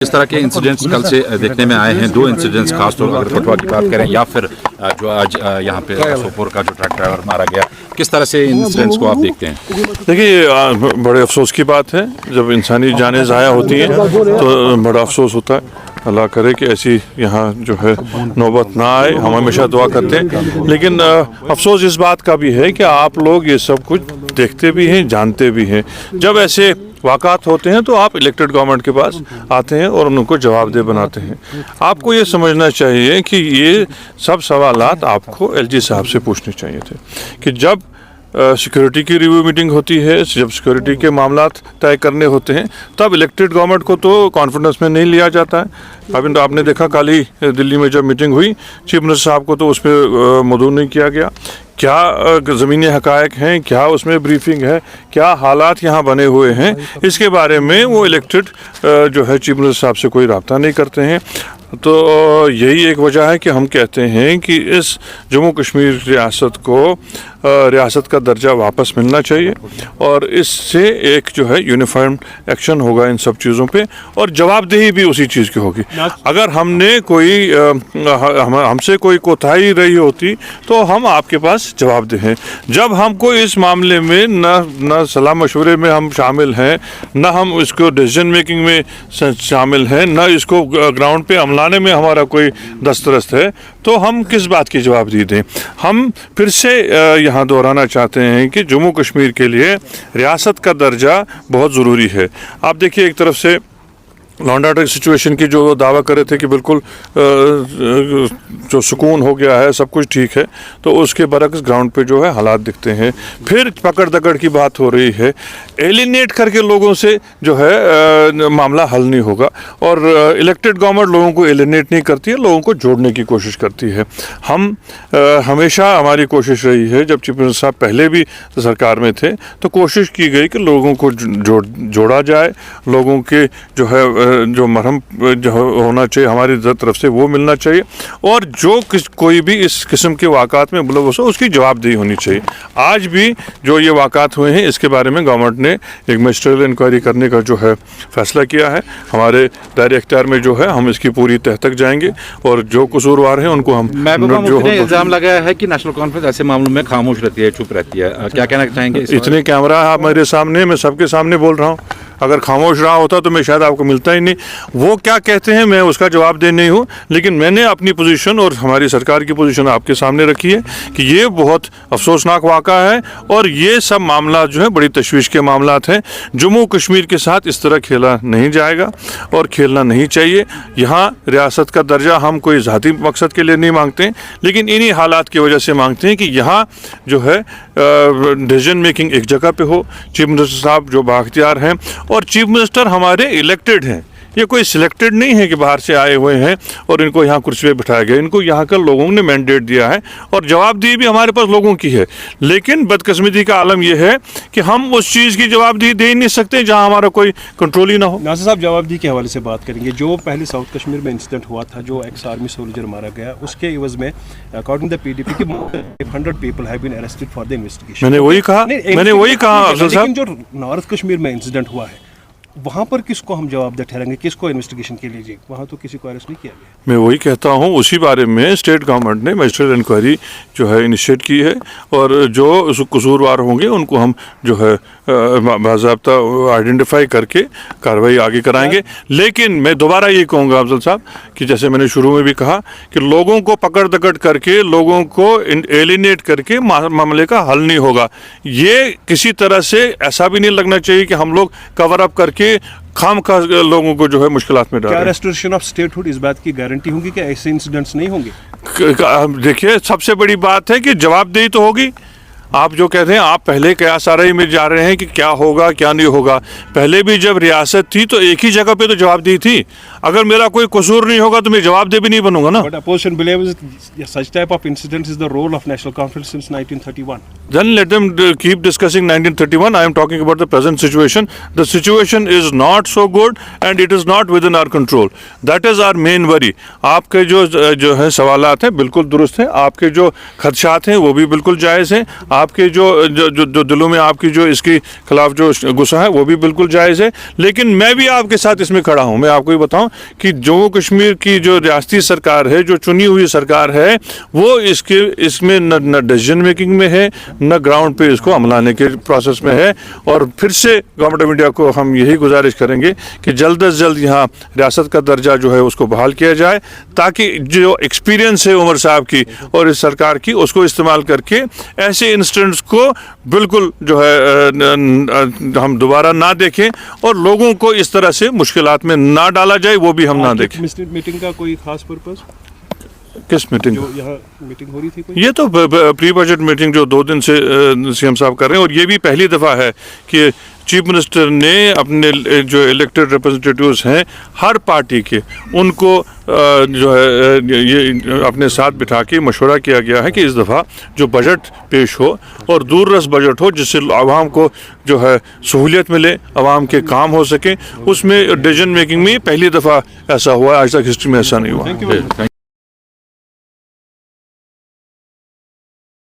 इस तरह के इंसिडेंट्स कल से देखने में आए हैं। दो इंसिडेंट्स खासतौर पर अगर कठुआ की बात करें या फिर जो आज यहाँ पे सोपोर का जो ट्रक ड्राइवर मारा गया, किस तरह से इंसिडेंट्स को आप देखते हैं? देखिए, बड़े अफसोस की बात है जब इंसानी जानें ज़ाया होती हैं तो बड़ा अफसोस होता है। अल्लाह करे कि ऐसी यहाँ जो है नौबत ना आए, हम हमेशा दुआ करते हैं। लेकिन अफसोस इस बात का भी है कि आप लोग ये सब कुछ देखते भी हैं, जानते भी हैं। जब ऐसे वाक़ात होते हैं तो आप इलेक्टेड गवर्नमेंट के पास आते हैं और उनको जवाबदेह बनाते हैं। आपको ये समझना चाहिए कि ये सब सवालात आपको एलजी साहब से पूछने चाहिए थे कि जब सिक्योरिटी की रिव्यू मीटिंग होती है, जब सिक्योरिटी के मामलात तय करने होते हैं, तब इलेक्टेड गवर्नमेंट को तो कॉन्फिडेंस में नहीं लिया जाता है। अभी तो आपने देखा कल ही दिल्ली में जब मीटिंग हुई, चीफ मिनिस्टर साहब को तो उसमें मदऊ नहीं किया गया। क्या ज़मीनी हक़ाइक़ हैं, क्या उसमें ब्रीफिंग है, क्या हालात यहाँ बने हुए हैं, इसके बारे में वो इलेक्टेड जो है चीफ मिनिस्टर साहब से कोई रब्ता नहीं करते हैं। तो यही एक वजह है कि हम कहते हैं कि इस जम्मू कश्मीर रियासत को रियासत का दर्जा वापस मिलना चाहिए और इससे एक जो है यूनिफॉर्म एक्शन होगा इन सब चीज़ों पे और जवाबदेही भी उसी चीज़ की होगी। अगर हमने कोई हमसे कोई कोताही रही होती तो हम आपके पास जवाबदेह हैं। जब हमको इस मामले में न सलाह मशवरे में हम शामिल हैं, न हम इसको डिसीजन मेकिंग में शामिल हैं, न इसको ग्राउंड पे अमलाने में हमारा कोई दस्तरस्त है, तो हम किस बात की जवाबदेही दें? हम फिर से यहाँ दोहराना चाहते हैं कि जम्मू कश्मीर के लिए रियासत का दर्जा बहुत ज़रूरी है। आप देखिए, एक तरफ से लॉ एंड ऑर्डर सिचुएशन की जो दावा कर रहे थे कि बिल्कुल जो सुकून हो गया है, सब कुछ ठीक है, तो उसके बरक्स ग्राउंड पे जो है हालात दिखते हैं। फिर पकड़ दकड़ की बात हो रही है। एलिनेट करके लोगों से जो है मामला हल नहीं होगा और इलेक्टेड गवर्नमेंट लोगों को एलिनेट नहीं करती है, लोगों को जोड़ने की कोशिश करती है। हम हमेशा हमारी कोशिश रही है, जब चीफ मिनिस्टर साहब पहले भी सरकार में थे तो कोशिश की गई कि लोगों को जोड़ा जाए, लोगों के जो है जो मरहम जो होना चाहिए हमारी तरफ से वो मिलना चाहिए और जो कोई भी इस किस्म के वाक़ात में मुलव्वस हो उसकी जवाबदेही होनी चाहिए। आज भी जो ये वाक़ात हुए हैं इसके बारे में गवर्नमेंट ने एक मजिस्ट्रियल इंक्वायरी करने का जो है फैसला किया है। हमारे दायरे इख्तियार में जो है हम इसकी पूरी तह तक जाएंगे और जो कसूरवार हैं उनको हम जो इल्ज़ाम लगाया है कि नेशनल कॉन्फ्रेंस ऐसे मामलों में खामोश रहती है, चुप रहती है, क्या कहना चाहेंगे? इतने कैमरा आप मेरे सामने, मैं सबके सामने बोल रहा हूँ। अगर खामोश रहा होता तो मैं शायद आपको मिलता ही नहीं। वो क्या कहते हैं मैं उसका जवाब दे नहीं हूँ, लेकिन मैंने अपनी पोजीशन और हमारी सरकार की पोजीशन आपके सामने रखी है कि ये बहुत अफसोसनाक वाक़ा है और ये सब मामला जो है बड़ी तशवीश के मामलात हैं। जम्मू कश्मीर के साथ इस तरह खेला नहीं जाएगा और खेलना नहीं चाहिए। यहाँ रियासत का दर्जा हम कोई ज़ाती मकसद के लिए नहीं मांगते, लेकिन इन्हीं हालात की वजह से मांगते हैं कि यहाँ जो है डिसीजन मेकिंग एक जगह पे हो। चीफ मिनिस्टर साहब जो बाख्तियार हैं और चीफ मिनिस्टर हमारे इलेक्टेड हैं, ये कोई सिलेक्टेड नहीं है कि बाहर से आए हुए हैं और इनको यहाँ कुर्सी पे बिठाया गया। इनको यहाँ के लोगों ने मैंडेट दिया है और जवाबदेही भी हमारे पास लोगों की है। लेकिन बदकिस्मती का आलम यह है कि हम उस चीज़ की जवाबदेही दे ही नहीं सकते जहाँ हमारा कोई कंट्रोल ही ना हो। नासिर साहब, जवाबदेही के हवाले से बात करेंगे। जो पहले साउथ कश्मीर में इंसिडेंट हुआ था, जो एक्स आर्मी सोल्जर मारा गया, उसके एवज में अकॉर्डिंग द पीडीपी की 100 people have been arrested for the investigation. मैंने वही कहा अफजल साहब। जो नॉर्थ कश्मीर में इंसिडेंट हुआ है वहाँ पर किसको हम जवाबदेह ठहरेंगे, किसको इन्वेस्टिगेशन के लिए? वहाँ तो किसी को अरेस्ट नहीं किया गया। मैं वही कहता हूँ, उसी बारे में स्टेट गवर्नमेंट ने मजिस्ट्रियल इंक्वायरी जो है इनिशिएट की है और जो कसूरवार होंगे उनको हम जो है बाज़ाब्ता आइडेंटिफाई करके कार्रवाई आगे कराएंगे। लेकिन मैं दोबारा ये कहूँगा अफजल साहब कि जैसे मैंने शुरू में भी कहा कि लोगों को पकड़ दकड़ करके, लोगों को एलिनेट करके मामले का हल नहीं होगा। ये किसी तरह से ऐसा भी नहीं लगना चाहिए कि हम लोग कवर अप करके खाम खा लोगों को जो है मुश्किलात में डाल रहे हैं। क्या रेस्टोरेशन ऑफ स्टेटहुड इस बात की गारंटी होगी कि ऐसे इंसिडेंट्स नहीं होंगे? देखिए, सबसे बड़ी बात है कि जवाबदेही तो होगी। आप जो कहते हैं, आप पहले क्या सारे में जा रहे हैं कि क्या होगा क्या नहीं होगा। पहले भी जब रियासत थी तो एक ही जगह पे तो जवाबदेही थी। अगर मेरा कोई कसूर नहीं होगा तो मैं जवाबदेह भी नहीं बनूंगा ना। But opposition believes such type of incidents is the role of National Conference since 1931. Then let them keep discussing 1931. I am talking about the present situation. The situation is not so good and it is not within our control. That is our main worry. आपके जो है सवालात हैं बिल्कुल दुरुस्त हैं, आपके जो खदशात हैं वो भी बिल्कुल जायज़ हैं। आपके जो दिलों में आपकी जो इसके खिलाफ जो गुस्सा है वो भी बिल्कुल जायज़ है, लेकिन मैं भी आपके साथ इसमें खड़ा हूँ। मैं आपको ये बताऊँ कि जम्मू कश्मीर की जो रियासती सरकार है, जो चुनी हुई सरकार है, वो इसमें न डिसीजन मेकिंग में है, न ग्राउंड पे इसको अमलाने के प्रोसेस में है। और फिर से गवर्नमेंट ऑफ इंडिया को हम यही गुजारिश करेंगे कि जल्द अज जल्द यहाँ रियासत का दर्जा जो है उसको बहाल किया जाए, ताकि जो एक्सपीरियंस है उमर साहब की और इस सरकार की, उसको इस्तेमाल करके ऐसे इंसिडेंट्स को बिल्कुल जो है हम दोबारा ना देखें और लोगों को इस तरह से मुश्किलात में ना डाला जाए, वो भी हम ना देखें। मीटिंग का कोई खास पर्पस? किस मीटिंग? जो यहाँ मीटिंग हो रही थी कोई? ये तो प्री बजट मीटिंग जो 2 दिन से सीएम साहब कर रहे हैं, और ये भी पहली दफ़ा है कि चीफ मिनिस्टर ने अपने जो इलेक्टेड रिप्रेजेंटेटिव्स हैं हर पार्टी के, उनको जो है ये अपने साथ बिठा के मशवरा किया गया है कि इस दफ़ा जो बजट पेश हो और दूररस बजट हो, जिससे आवाम को जो है सहूलियत मिले, आवाम के काम हो सके, उसमें डिसीजन मेकिंग में पहली दफ़ा ऐसा हुआ है। आज तक हिस्ट्री में ऐसा नहीं हुआ। Thank you.